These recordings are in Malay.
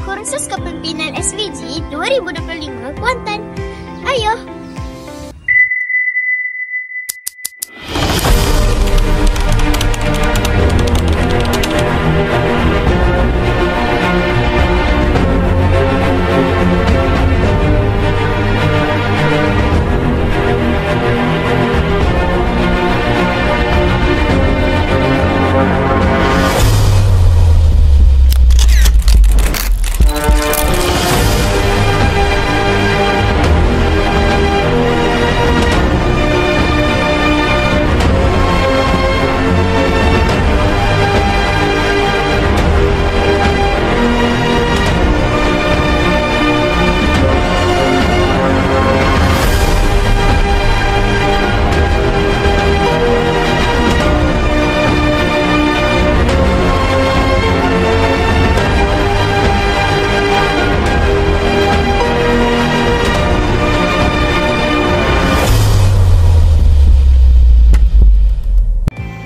Kursus Kepimpinan SVG 2025 Kuantan. Ayo!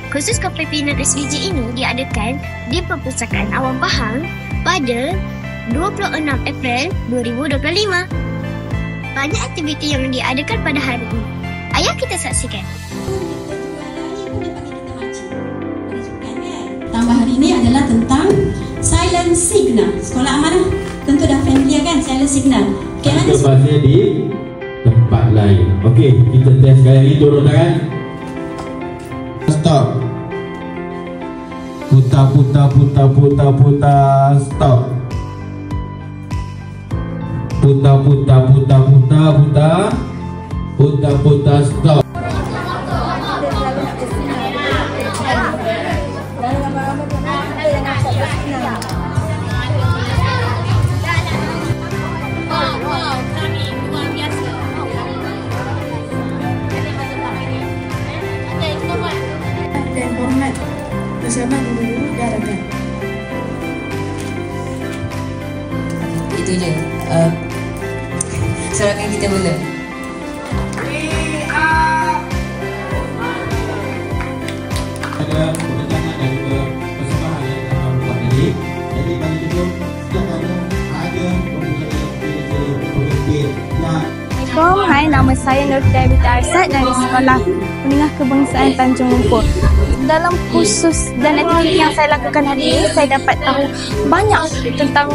Kursus Kepimpinan SVG ini diadakan di Perpustakaan Awam Pahang pada 26 April 2025. Banyak aktiviti yang diadakan pada hari ini. Ayo kita saksikan. Tambah hari ini adalah tentang silent signal. Sekolah Amanah tentu dah familiar kan silent signal. Okay, kita bahasnya di tempat lain. Okey, kita test sekali lagi, turun tangan. Stop. Putar, stop. Putar, stop. Dan hormat bersama guru-guru daratan. Itu je. Sorakan kita mula. Ada perbincangan dan juga persembahan yang telah buat ini. Jadi kali itu setiap ada pemimpin yang Hai, nama saya Nur Fidayah Arsad dari Sekolah Menengah Kebangsaan Tanjung Lumpur. Dalam kursus dan aktiviti yang saya lakukan hari ini, saya dapat tahu banyak tentang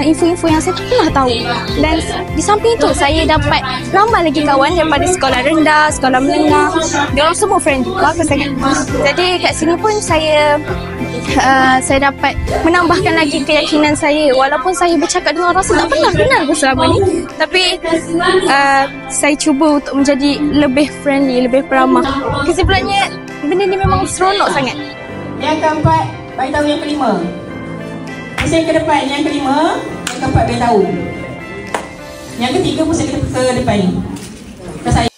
info-info yang saya tak pernah tahu. Dan di samping itu, saya dapat ramai lagi kawan daripada sekolah rendah, sekolah menengah. Diorang semua friend, bagus sangat. Jadi kat sini pun saya dapat menambahkan lagi keyakinan saya. Walaupun saya bercakap dengan orang saya tak pernah kenal pun selama ni, tapi saya cuba untuk menjadi lebih friendly, lebih peramah. Kesimpulannya, benda ni memang seronok sangat. Yang keempat, bagi tahu yang kelima. Pusing ke depan, yang kelima. Yang keempat, bagi tahu. Yang ketiga, pusing ke depan ni. Ke saya.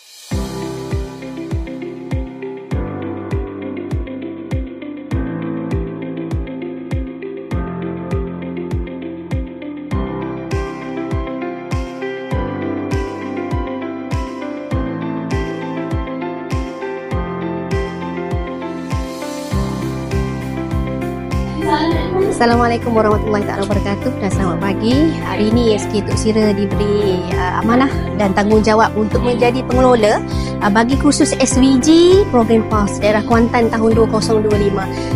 Assalamualaikum warahmatullahi wabarakatuh dan selamat pagi. Hari ini SK Tok Sira diberi amanah dan tanggungjawab untuk menjadi pengelola bagi kursus SVG Program PAS Daerah Kuantan tahun 2025.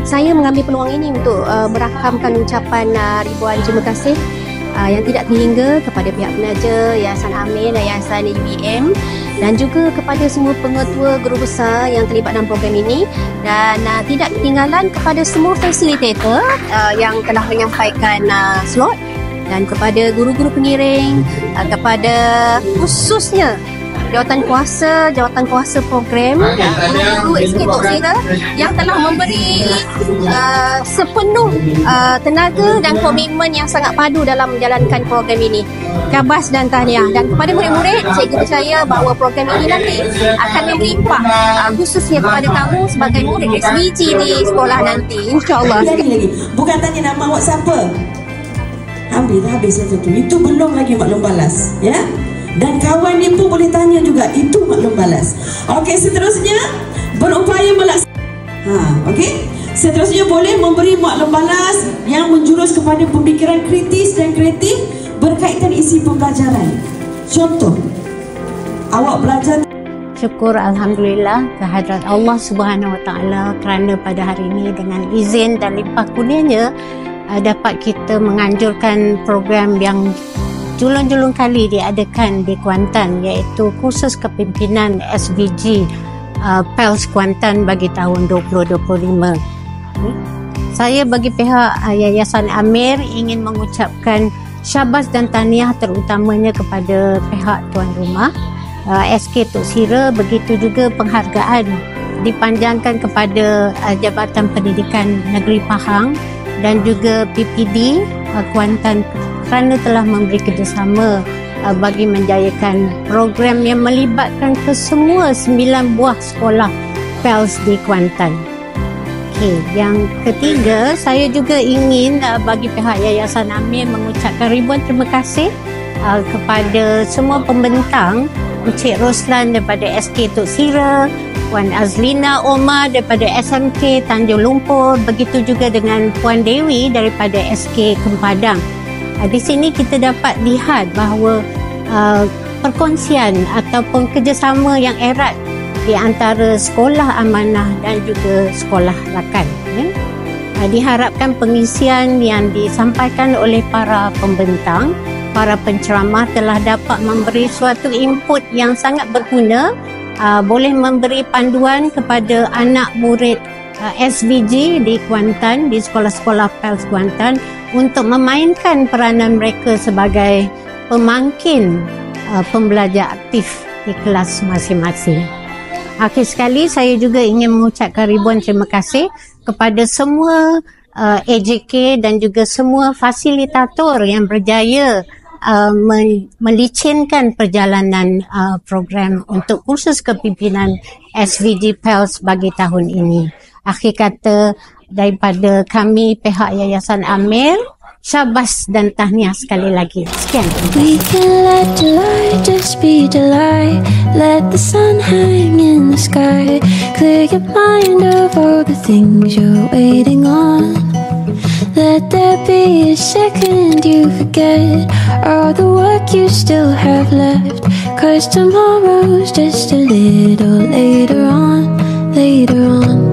Saya mengambil peluang ini untuk merakamkan ucapan ribuan terima kasih yang tidak terhingga kepada pihak penaja Yayasan Amin dan Yayasan UBM dan juga kepada semua pengetua guru besar yang terlibat dalam program ini, dan tidak ketinggalan kepada semua fasilitator yang telah menyampaikan slot, dan kepada guru-guru pengiring, kepada khususnya jawatan kuasa program, guru SK Tok Sira yang telah memberi sepenuh tenaga dan komitmen yang sangat padu dalam menjalankan program ini. Kabas dan tahniah. Dan kepada murid-murid, cikgu percaya bahawa program ini nanti akan memberi impak khususnya kepada kamu sebagai murid SVG di sekolah nanti, insyaAllah. Lagi. Bukan tanya nama awak siapa. Habis satu tu. Itu belum lagi maklum balas, ya. Dan kawan dia pun boleh tanya juga, itu maklum balas. Okey, seterusnya berupaya melaksanakan. Okey. Seterusnya boleh memberi maklum balas yang menjurus kepada pemikiran kritis dan kreatif berkaitan isi pembelajaran. Contoh, awak belajar. Syukur Alhamdulillah kehadrat Allah Subhanahu Wa Taala kerana pada hari ini dengan izin dan limpah kurnianya dapat kita menganjurkan program yang julung-julung kali diadakan di Kuantan, iaitu kursus kepimpinan SVG PELS Kuantan bagi tahun 2025. Saya bagi pihak Yayasan Amir ingin mengucapkan syabas dan tahniah terutamanya kepada pihak tuan rumah SK Tok Sira, begitu juga penghargaan dipanjangkan kepada Jabatan Pendidikan Negeri Pahang dan juga PPD Kuantan kerana telah memberi kerjasama bagi menjayakan program yang melibatkan kesemua 9 buah sekolah PELS di Kuantan. Okey, yang ketiga, saya juga ingin bagi pihak Yayasan Amir mengucapkan ribuan terima kasih kepada semua pembentang, Encik Roslan daripada SK Tok Sira, Puan Azlina Omar daripada SMK Tanjung Lumpur, begitu juga dengan Puan Dewi daripada SK Kempadan. Di sini kita dapat lihat bahawa perkongsian ataupun kerjasama yang erat di antara sekolah amanah dan juga sekolah rakan. Diharapkan pengisian yang disampaikan oleh para pembentang, para penceramah telah dapat memberi suatu input yang sangat berguna, boleh memberi panduan kepada anak murid SVG di Kuantan, di sekolah-sekolah PELS Kuantan untuk memainkan peranan mereka sebagai pemangkin pembelajar aktif di kelas masing-masing. Akhir sekali, saya juga ingin mengucapkan ribuan terima kasih kepada semua AJK dan juga semua fasilitator yang berjaya melicinkan perjalanan program untuk kursus kepimpinan SVG PELS bagi tahun ini. Akhir kata, daripada kami pihak Yayasan Amir, syabas dan tahniah sekali lagi. Sekian. We can let July just be July. Let the sun hang in the sky. Clear your mind of all the things you're waiting on. Let there be a second you forget all the work you still have left. 'Cause tomorrow's just a little later on, later on.